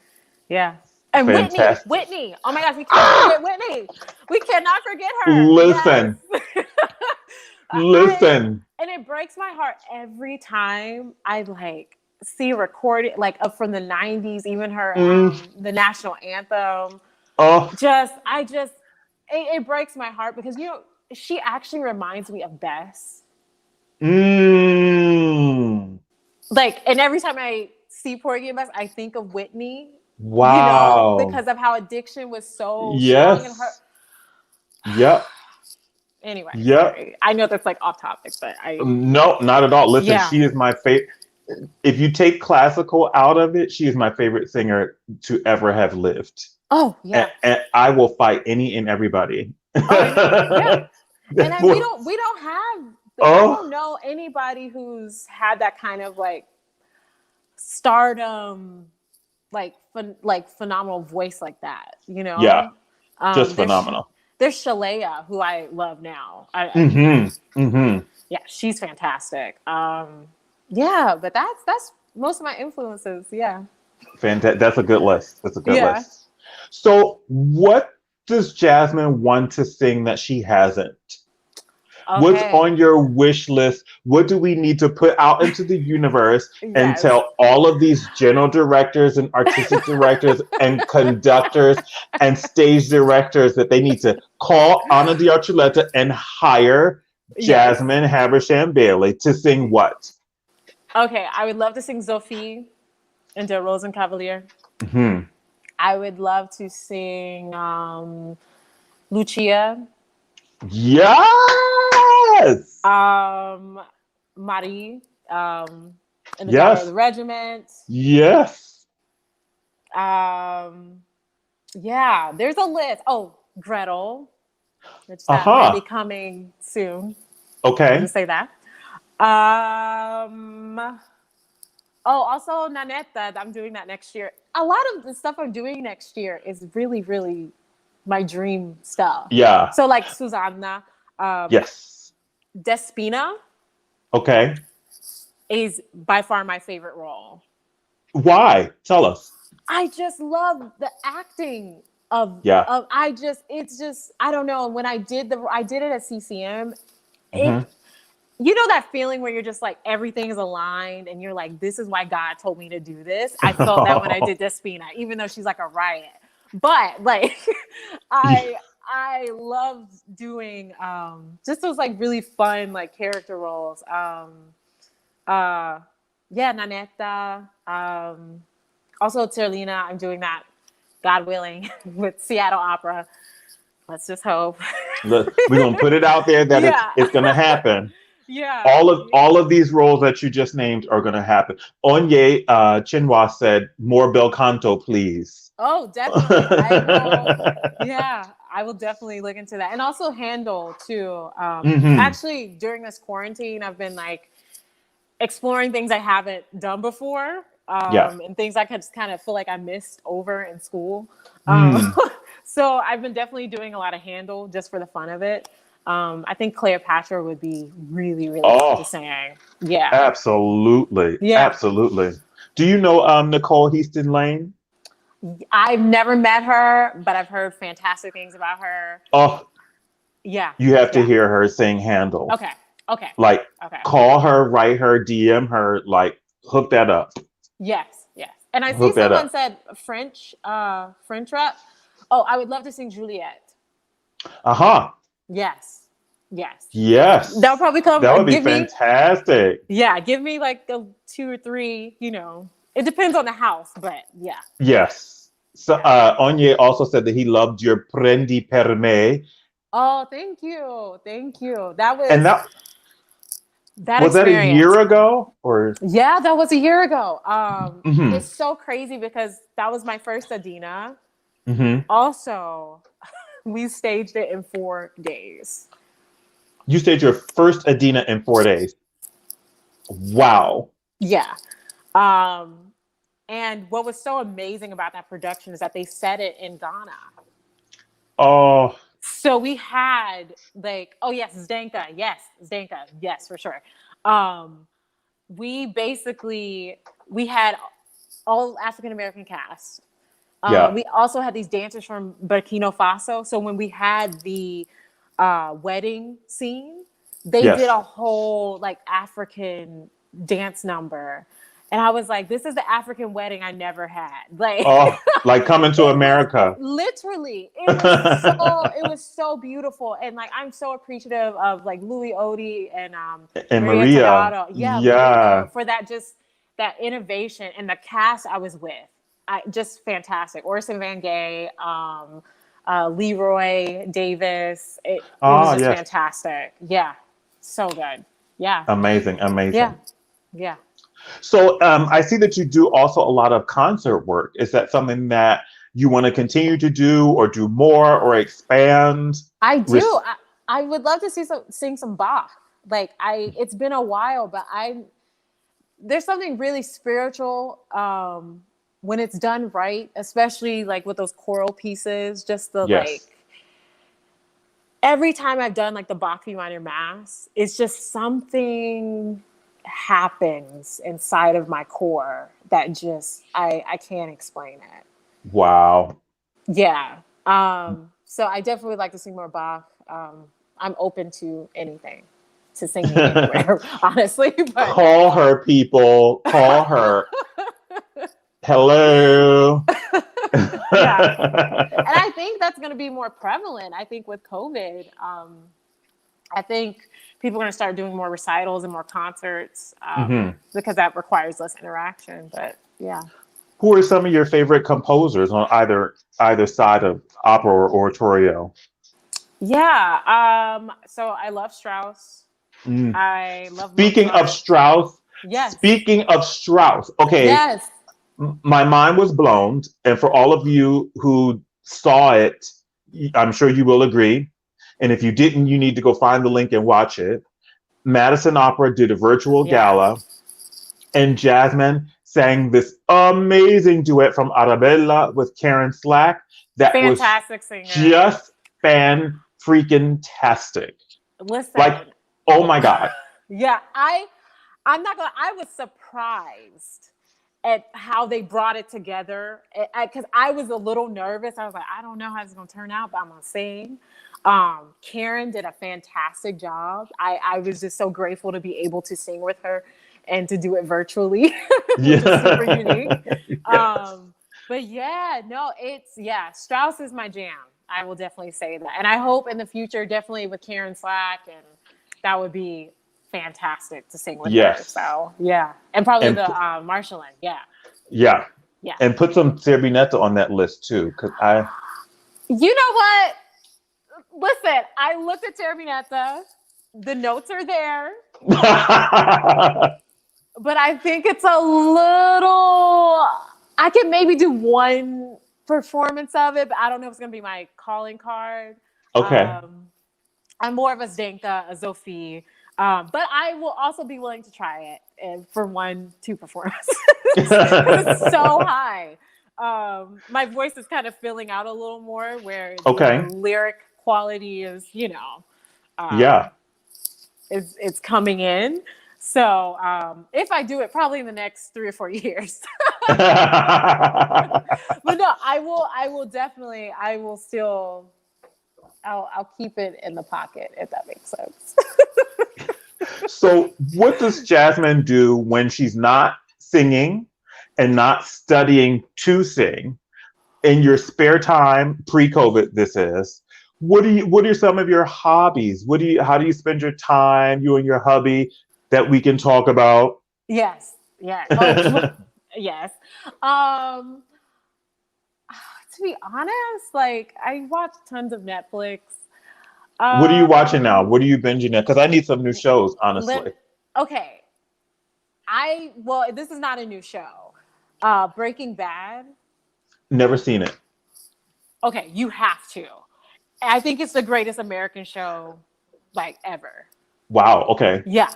Yeah. And Fantastic. Whitney. Oh my gosh, we can't forget Whitney. We cannot forget her. Listen. Yes. Listen. And it breaks my heart every time I see recorded from the 90s, even her the national anthem. It breaks my heart because she actually reminds me of Bess. And every time I see Porgy and Bess, I think of Whitney. Wow. Because of how addiction was so strong in her. Yep. Anyway, sorry. I know that's off topic, but no, not at all. Listen, she is my favorite. If you take classical out of it, she is my favorite singer to ever have lived. Oh yeah. And I will fight any and everybody. Yeah. And we don't have. I don't know anybody who's had that kind of stardom, phenomenal voice like that. Yeah. Just phenomenal. There's Shalea, who I love now. Yeah, she's fantastic. But that's most of my influences. Yeah. Fantastic. That's a good list. List. So what does Jasmine want to sing that she hasn't? Okay. What's on your wish list? What do we need to put out into the universe and tell all of these general directors and artistic directors and conductors and stage directors that they need to call Ana de Archuleta and hire Jasmine Habersham Bailey to sing what? Okay, I would love to sing Sophie in Der Rosenkavalier. I would love to sing Lucia. Yes. Marie. In the Daughter of the Regiment. Yes. There's a list. Oh, Gretel, which might be coming soon. Okay. I'm gonna say that. Also Nanette, I'm doing that next year. A lot of the stuff I'm doing next year is really, really my dream stuff. Yeah. So Susanna. Yes. Despina. Okay. Is by far my favorite role. Why? Tell us. I just love the acting of it's just I don't know. When I did it at CCM, you know that feeling where you're just like everything is aligned and you're like, this is why God told me to do this. I felt that when I did Despina, even though she's like a riot. But like I loved doing just those like really fun like character roles. Nanetta. Also Terlina, I'm doing that, God willing, with Seattle Opera. Let's just hope. Look, we're gonna put it out there that it's gonna happen. Yeah. All of these roles that you just named are gonna happen. Onye Chinua said, "More bel canto, please." Oh, definitely. I will definitely look into that, and also Handel too. Actually, during this quarantine, I've been like exploring things I haven't done before, and things I could just kind of feel like I missed over in school. So I've been definitely doing a lot of Handel just for the fun of it. I think Cleopatra would be really, really fun to sing. Yeah. Absolutely. Yeah. Absolutely. Do you know Nicole Heaston Lane? I've never met her, but I've heard fantastic things about her. Oh. Yeah. You have to hear her sing Handel. Okay. Like, call her, write her, DM her, like, hook that up. Yes. And I see someone said French rep. Oh, I would love to sing Juliet. Yes. That would probably come. That would be fantastic. Give me like a 2 or 3, you know. It depends on the house, but yeah. Yes. So Onye also said that he loved your Prendi per me. Oh, thank you. That was was that a year ago or? Yeah, that was a year ago. It's so crazy because that was my first Adina. Also, we staged it in 4 days. You staged your first Adina in 4 days. Wow. Yeah. And what was so amazing about that production is that they set it in Ghana. Oh. So we had like, Zdenka. Yes, for sure. We had all African-American cast. We also had these dancers from Burkina Faso. So when we had the wedding scene, they did a whole like African dance number. And I was like, this is the African wedding I never had. Like, like Coming to America. Literally. It was so beautiful. And like, I'm so appreciative of like Louis Odi and Maria. Tallado. For that innovation and the cast I was with. Just fantastic. Orson Van Gay, Leroy Davis. It was just fantastic. Yeah. So good. Yeah. Amazing. Yeah. So I see that you do also a lot of concert work. Is that something that you want to continue to do or do more or expand? I do. I would love to sing some Bach. Like it's been a while, but there's something really spiritual when it's done right, especially like with those choral pieces, just like every time I've done like the Bach V minor mass, it's just something happens inside of my core that just I can't explain it. Wow. Yeah. So I definitely would like to sing more Bach. I'm open to anything, to singing anywhere, honestly. But call her, people. Call her. Hello. Yeah. And I think that's going to be more prevalent. I think with COVID, I think people are going to start doing more recitals and more concerts because that requires less interaction. But yeah. Who are some of your favorite composers on either side of opera or oratorio? Yeah. So I love Strauss. I love. Speaking of Strauss. Yes. Speaking of Strauss. Okay. Yes. My mind was blown, and for all of you who saw it, I'm sure you will agree. And if you didn't, you need to go find the link and watch it. Madison Opera did a virtual gala, and Jasmine sang this amazing duet from Arabella with Karen Slack. That fantastic was singer. Just fan-freaking-tastic. Listen. Like, oh my God. Yeah, I'm not gonna. I was surprised at how they brought it together because I was a little nervous. I was like, I don't know how it's gonna turn out, but I'm gonna sing. Karen did a fantastic job. I was just so grateful to be able to sing with her and to do it virtually, which is super unique. Yes. But Strauss is my jam. I will definitely say that. And I hope in the future, definitely with Karen Slack, and that would be fantastic to sing with her. So, yeah. And probably the Marshallin. Yeah. Yeah. Yeah. And put some Serbinetta on that list too. You know what? Listen, I looked at Serbinetta. The notes are there. But I think it's a little... I can maybe do one performance of it, but I don't know if it's going to be my calling card. Okay. I'm more of a Zdenka, a Zofie. But I will also be willing to try it for 1-2 performances. It's so high. My voice is kind of filling out a little more where the lyric quality is, it's coming in. So if I do it, probably in the next 3 or 4 years. But no, I will definitely, I'll keep it in the pocket, if that makes sense. So what does Jasmine do when she's not singing and not studying to sing in your spare time, pre-COVID this is? What are some of your hobbies? How do you spend your time, you and your hubby, that we can talk about? Yes. Oh, yes. To be honest, like I watch tons of Netflix. What are you watching now? What are you binging at? Because I need some new shows, honestly. Okay. This is not a new show. Breaking Bad. Never seen it. Okay, you have to. I think it's the greatest American show, like, ever. Wow, okay. Yeah.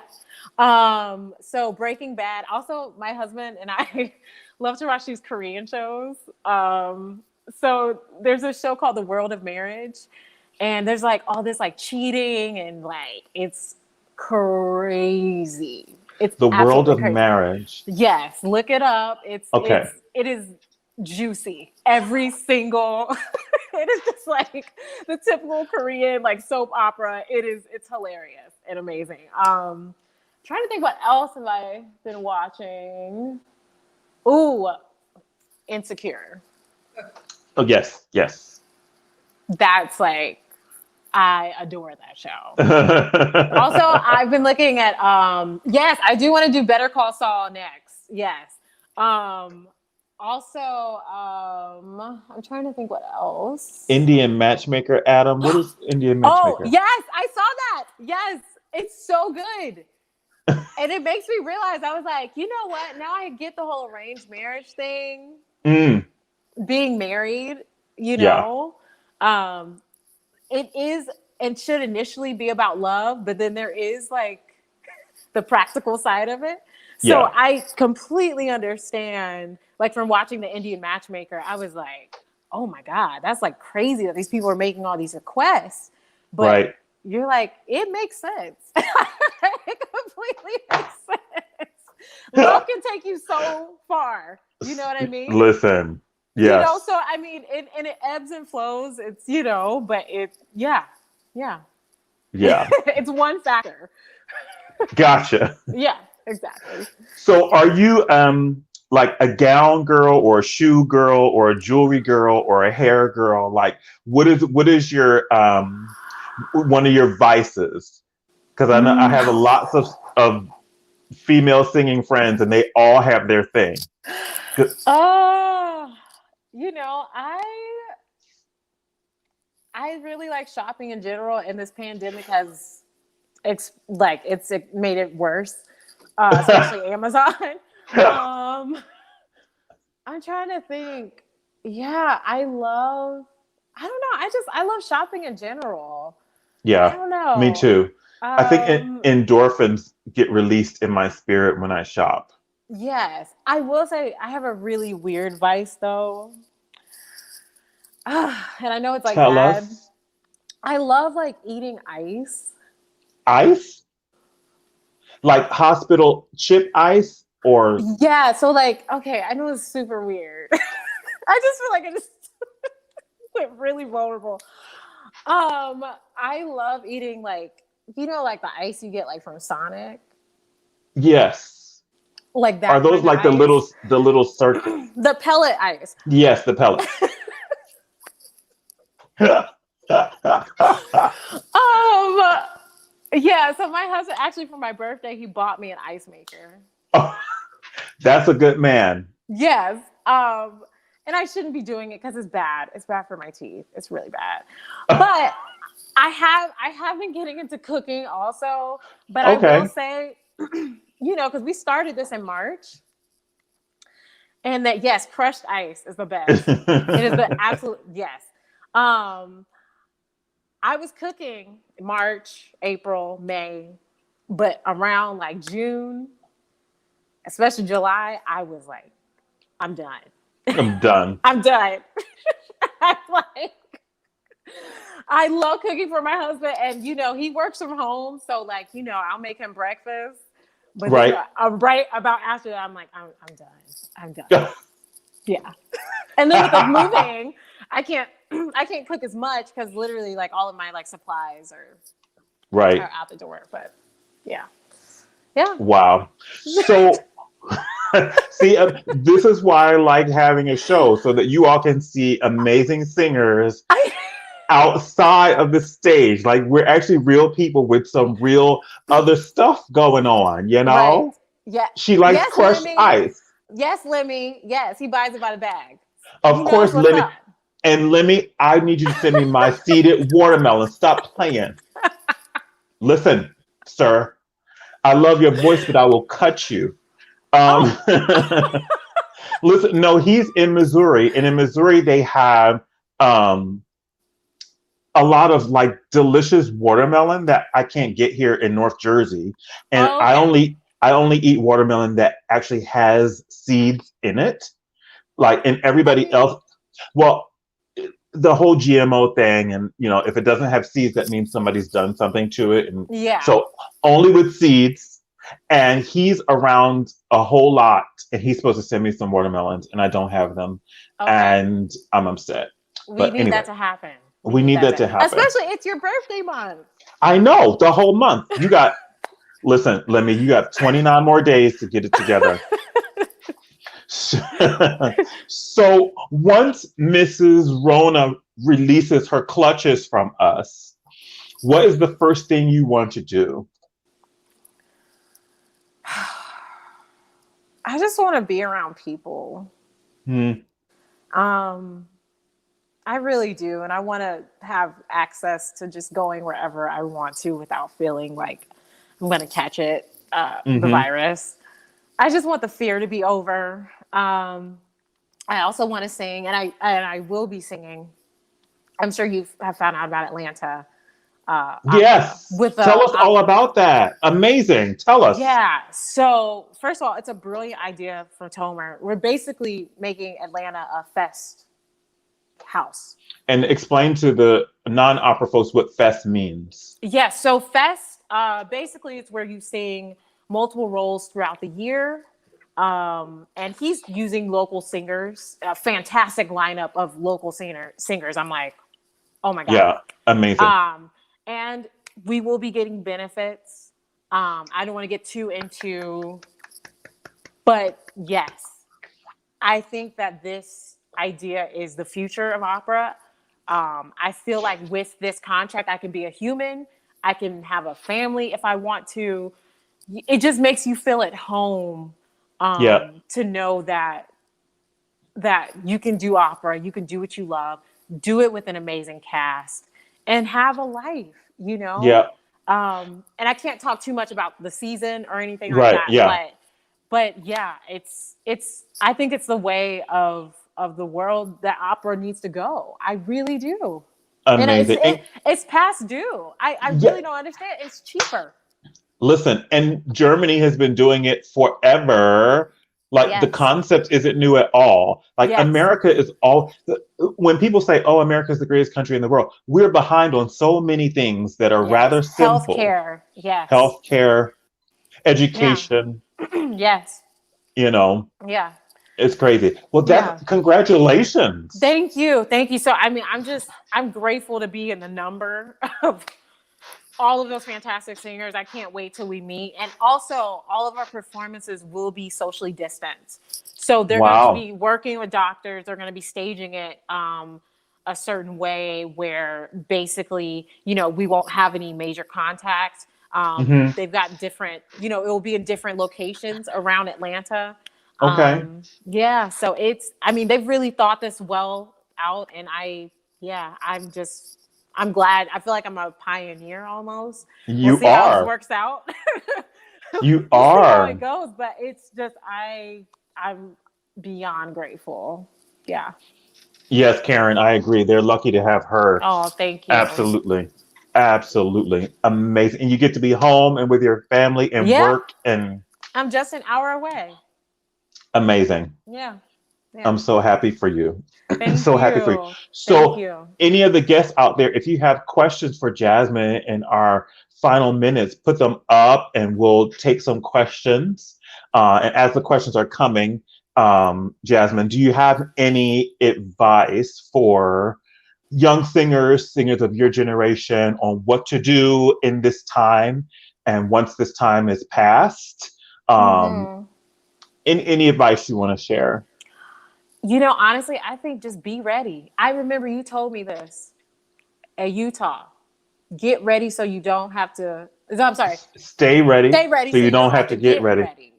So Breaking Bad. Also, my husband and I love to watch these Korean shows. So there's a show called The World of Marriage. And there's like all this like cheating and like it's crazy. It's The World of crazy. Marriage. Yes, look it up. It is juicy. Every single it is just like the typical Korean like soap opera. It's hilarious and amazing. Trying to think what else have I been watching. Ooh, Insecure. Oh yes. That's like I adore that show. Also, I've been looking at yes, I do want to do Better Call Saul next. Yes. Also, I'm trying to think what else. Indian Matchmaker, Adam. What is Indian Matchmaker? Oh, yes, I saw that. Yes, it's so good. And it makes me realize, I was like, you know what? Now I get the whole arranged marriage thing. Being married, you know. It is and should initially be about love, but then there is like the practical side of it. So I completely understand, like from watching the Indian Matchmaker, I was like, oh my God, that's like crazy that these people are making all these requests. But you're like, it makes sense. It completely makes sense. Love can take you so far. You know what I mean? Listen. Yes. You know, so I mean, it ebbs and flows. It's, but yeah. It's one factor. Gotcha. Yeah, exactly. So are you like a gown girl or a shoe girl or a jewelry girl or a hair girl? Like what is your one of your vices? Because I know I have lots of female singing friends and they all have their thing. I really like shopping in general, and this pandemic has it's made it worse, especially Amazon. I'm trying to think. Yeah, I love shopping in general. Yeah, I don't know. Me too. I think endorphins get released in my spirit when I shop. Yes, I will say I have a really weird vice though. And I know it's like Tell bad. us. I love like eating ice. Ice? Like hospital chip ice or? Yeah, so like, okay, I know it's super weird. I just feel like I just went really vulnerable. I love eating like like the ice you get like from Sonic, Yes. like Are that those kind of like the ice. little circuits? The pellet ice. Yes, the pellets. Um, yeah. So my husband actually for my birthday he bought me an ice maker. Oh, that's a good man. Yes. And I shouldn't be doing it because it's bad. It's bad for my teeth. It's really bad. But I have been getting into cooking also. But I will Okay. say, because we started this in March. And that yes, crushed ice is the best. It is the absolute yes. I was cooking March, April, May, but around like June, especially July, I was like, I'm done. I'm done. I'm done. I'm like, I love cooking for my husband, and he works from home, so like I'll make him breakfast. But Right. then right about after that, I'm like, I'm done. I'm done. Yeah. And then with the moving, I can't cook as much because literally like all of my like supplies are out the door. But yeah. Wow. So see, this is why I like having a show so that you all can see amazing singers outside of the stage. Like we're actually real people with some real other stuff going on, Right. Yeah. She likes crushed ice. Yes, Lemmy. Yes, he buys it by the bag. Of course, Lemmy. And Lemmy, I need you to send me my seeded watermelon. Stop playing. Listen, sir, I love your voice, but I will cut you. Listen, no, he's in Missouri, and in Missouri they have a lot of like delicious watermelon that I can't get here in North Jersey, and I only eat watermelon that actually has seeds in it, like, and everybody else. Well, the whole GMO thing, and if it doesn't have seeds, that means somebody's done something to it, and so only with seeds. And he's around a whole lot, and he's supposed to send me some watermelons, and I don't have them, and I'm upset. We need that to happen. We need that to happen, especially it's your birthday month. I know, the whole month. You got. Listen, Lemmy, you got 29 more days to get it together. So once Mrs. Rona releases her clutches from us, what is the first thing you want to do? I just want to be around people. I really do. And I want to have access to just going wherever I want to without feeling like I'm going to catch it, the virus. I just want the fear to be over. I also want to sing, and I will be singing. I'm sure you have found out about Atlanta. Yes. Tell us all about that. Amazing. Tell us. Yeah. So first of all, it's a brilliant idea from Tomer. We're basically making Atlanta a fest house. And explain to the non-opera folks what fest means. Yes. So fest, basically it's where you sing multiple roles throughout the year. And he's using local singers, a fantastic lineup of local singers. I'm like, oh my God. Yeah. Amazing. And we will be getting benefits. I don't want to get too into, but yes, I think that this idea is the future of opera. I feel like with this contract, I can be a human. I can have a family if I want to. It just makes you feel at home to know that you can do opera, you can do what you love, do it with an amazing cast, and have a life, Yeah. And I can't talk too much about the season or anything like that. Yeah. But yeah, it's I think it's the way of the world that opera needs to go. I really do. Amazing. And it's past due. I really don't understand. It's cheaper. Listen, and Germany has been doing it forever. Like the concept isn't new at all. Like America is when people say, oh, America is the greatest country in the world, we're behind on so many things that are rather simple. Healthcare. Yes. Healthcare, education. Yes. Yeah. Yeah. It's crazy. Well, congratulations. Thank you. Thank you. So, I mean, I'm grateful to be in the number of all of those fantastic singers. I can't wait till we meet. And also, all of our performances will be socially distanced. So they're going to be working with doctors. They're going to be staging it a certain way where basically, we won't have any major contact. They've got different, it will be in different locations around Atlanta. Okay. Yeah. So they've really thought this well out. And I'm glad. I feel like I'm a pioneer almost. We'll see how this works out. You we'll are. See how it goes, but it's just I'm beyond grateful. Yeah. Yes, Karen, I agree. They're lucky to have her. Oh, thank you. Absolutely. Absolutely. Amazing. And you get to be home and with your family and work and I'm just an hour away. Amazing. Yeah. I'm so happy for you. Thank so you. happy for you. So any of the guests out there, if you have questions for Jasmine in our final minutes, put them up and we'll take some questions. And as the questions are coming, Jasmine, do you have any advice for young singers of your generation on what to do in this time and once this time is past? Any advice you want to share? Honestly, I think just be ready. I remember you told me this at Utah. Get ready so you don't have to. I'm sorry. Stay ready. Stay ready so you don't have to get ready.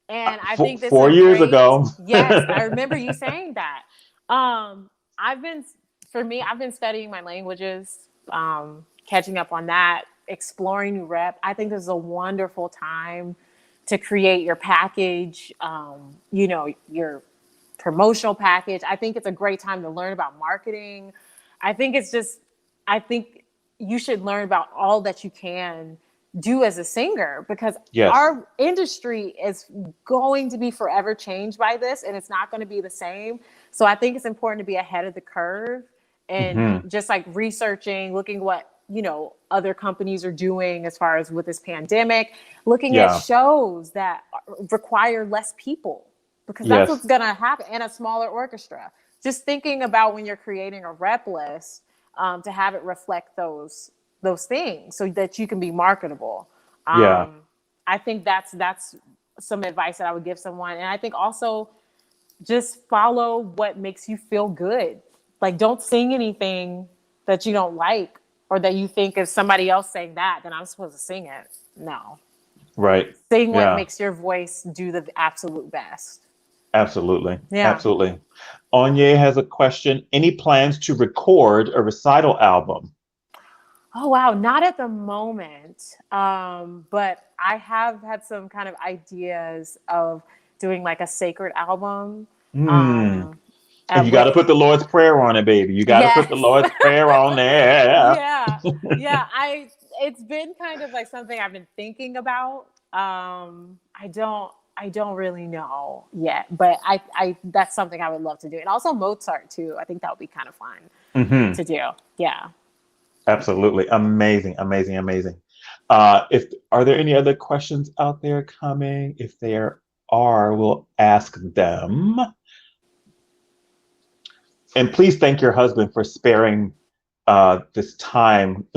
And I think this 4 years ago. Yes, I remember you saying that. I've been studying my languages, catching up on that, exploring new rep. I think this is a wonderful time to create your package, your promotional package. I think it's a great time to learn about marketing. I think you should learn about all that you can do as a singer because our industry is going to be forever changed by this and it's not going to be the same. So I think it's important to be ahead of the curve and just like researching, looking what, other companies are doing as far as with this pandemic, looking at shows that require less people because that's what's going to happen and a smaller orchestra. Just thinking about when you're creating a rep list to have it reflect those things so that you can be marketable. I think that's some advice that I would give someone. And I think also just follow what makes you feel good. Like don't sing anything that you don't like or that you think if somebody else saying that, then I'm supposed to sing it. No. Right. Sing what makes your voice do the absolute best. Absolutely. Yeah. Absolutely. Anya has a question. Any plans to record a recital album? Oh, wow. Not at the moment. But I have had some kind of ideas of doing like a sacred album. And you got to put the Lord's Prayer on it, baby. You got to put the Lord's Prayer on there. It's been kind of like something I've been thinking about. I don't really know yet, but I that's something I would love to do. And also Mozart too. I think that would be kind of fun to do. Yeah. Absolutely. Amazing. Are there any other questions out there coming? If there are, we'll ask them. And please thank your husband for sparing this time,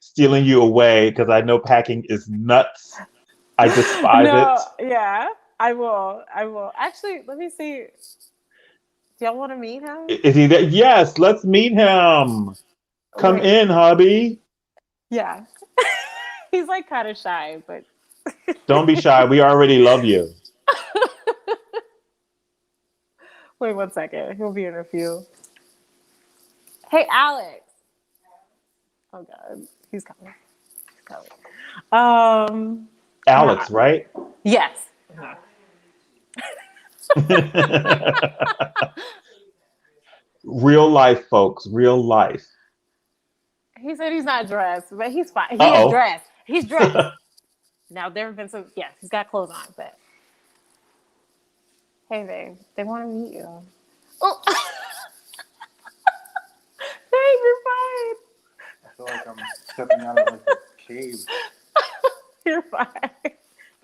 stealing you away, because I know packing is nuts. I despise it. Yeah, I will. Actually, let me see. Do y'all want to meet him? Is he there? Yes, let's meet him. Come in, hubby. Yeah. He's like kind of shy, but. Don't be shy. We already love you. Wait 1 second. He'll be in a few. Hey, Alex. Oh, God. He's coming. Alex, right? Yes. Real life, folks. Real life. He said he's not dressed, but he's fine. He is dressed. He's dressed. Now, there have been some, he's got clothes on, but. Hey, babe, they want to meet you. Oh. Babe, you're fine. I feel like I'm stepping out of like a cave. You're fine.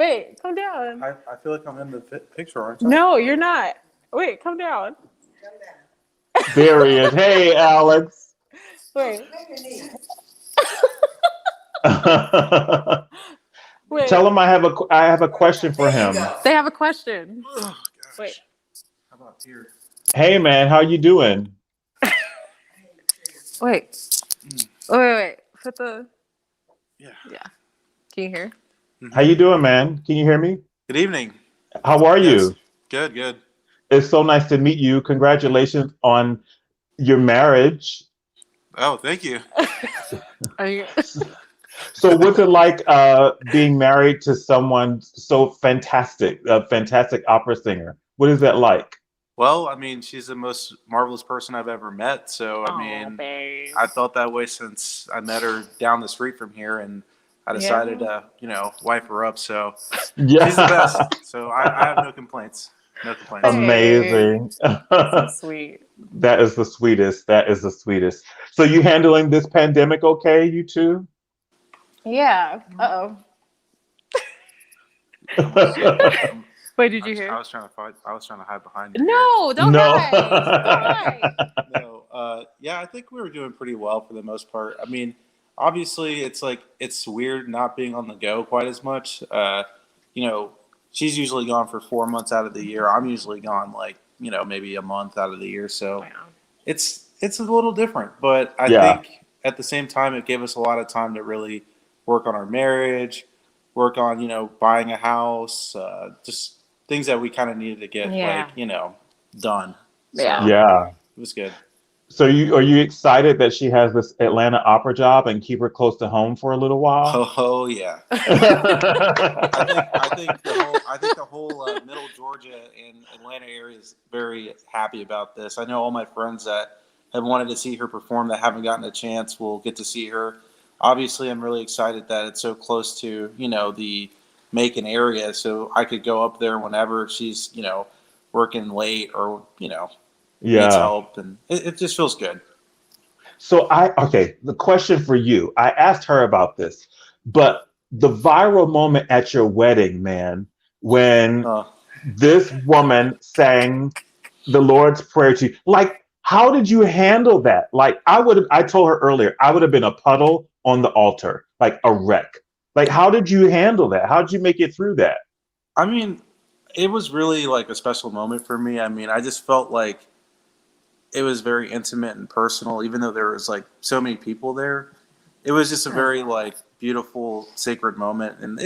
Wait, come down. I feel like I'm in the picture, aren't I? No, you're not. Wait, come down. There he is. Hey, Alex. Wait. Wait. Tell him I have a question for him. They have a question. Oh, wait. How about here? Hey, man, how you doing? Wait. Wait. Put the. Yeah. Can you hear? How you doing, man? Can you hear me? Good evening. How are you? Good. It's so nice to meet you. Congratulations on your marriage. Oh, thank you. Are you? So what's it like being married to someone so fantastic, a fantastic opera singer? What is that like? Well, I mean, she's the most marvelous person I've ever met. So, I mean, I felt that way since I met her down the street from here, and I decided to, wife her up. So she's the best. So I have no complaints. No complaints. Amazing. So sweet. That is the sweetest. That is the sweetest. So you handling this pandemic okay, you two? Yeah. Uh-oh. Wait, did you hear? I was trying to hide behind you. No, don't hide. No. Yeah, I think we were doing pretty well for the most part. I mean, obviously, it's weird not being on the go quite as much. She's usually gone for 4 months out of the year. I'm usually gone maybe a month out of the year. So it's a little different. But I think at the same time, it gave us a lot of time to really work on our marriage, work on, buying a house, just things that we kind of needed to get done. So it was good. So are you excited that she has this Atlanta opera job and keep her close to home for a little while? Oh yeah. I think the whole Middle Georgia and Atlanta area is very happy about this. I know all my friends that have wanted to see her perform that haven't gotten a chance will get to see her. Obviously, I'm really excited that it's so close to the Macon area, so I could go up there whenever she's working late or needs help, and it just feels good. So the question for you, I asked her about this, but the viral moment at your wedding, man, when this woman sang the Lord's Prayer to you, how did you handle that? I told her earlier, I would have been a puddle on the altar, like a wreck. How did you handle that? How did you make it through that? I mean, it was really a special moment for me. I mean, I just felt like it was very intimate and personal, even though there was so many people there. It was just a very beautiful, sacred moment. And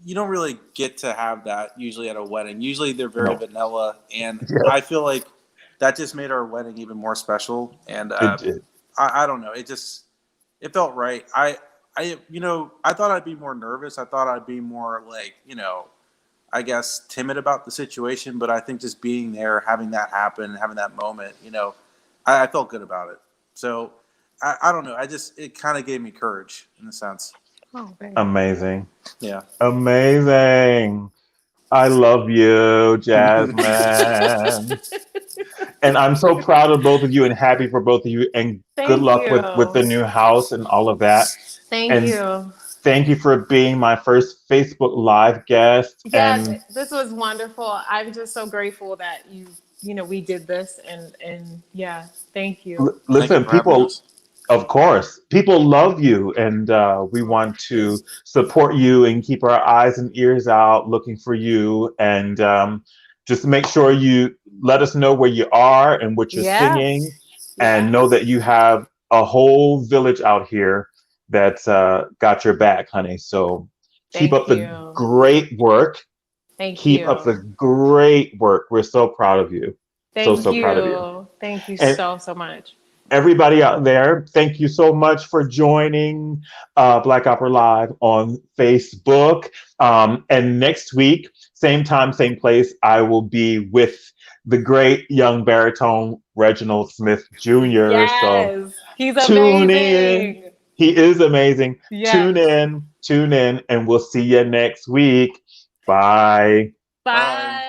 you don't really get to have that usually at a wedding. Usually they're very vanilla, and I feel like that just made our wedding even more special. And I don't know, it felt right. I thought I'd be more nervous. I thought I'd be more I guess timid about the situation, but I think just being there, having that happen, having that moment, I felt good about it. So I don't know. It kind of gave me courage in a sense. Oh, baby. Amazing. Yeah. Amazing. I love you, Jasmine. And I'm so proud of both of you and happy for both of you. And good luck with the new house and all of that. Thank you. Thank you for being my first Facebook Live guest. Yes, this was wonderful. I'm just so grateful that we did this, and thank you. Listen, people, of course, people love you, and we want to support you and keep our eyes and ears out looking for you, and just make sure you let us know where you are and what you're singing, and know that you have a whole village out here that's got your back, honey. So keep up the great work. Keep up the great work. We're so proud of you. Thank so you. Proud of you. Thank you so much. Everybody out there, thank you so much for joining Black Opera Live on Facebook. And next week, same time, same place, I will be with the great young baritone Reginald Smith Jr. Yes, so he's tune amazing. in. He is amazing. Yes. Tune in, and we'll see you next week. Bye. Bye.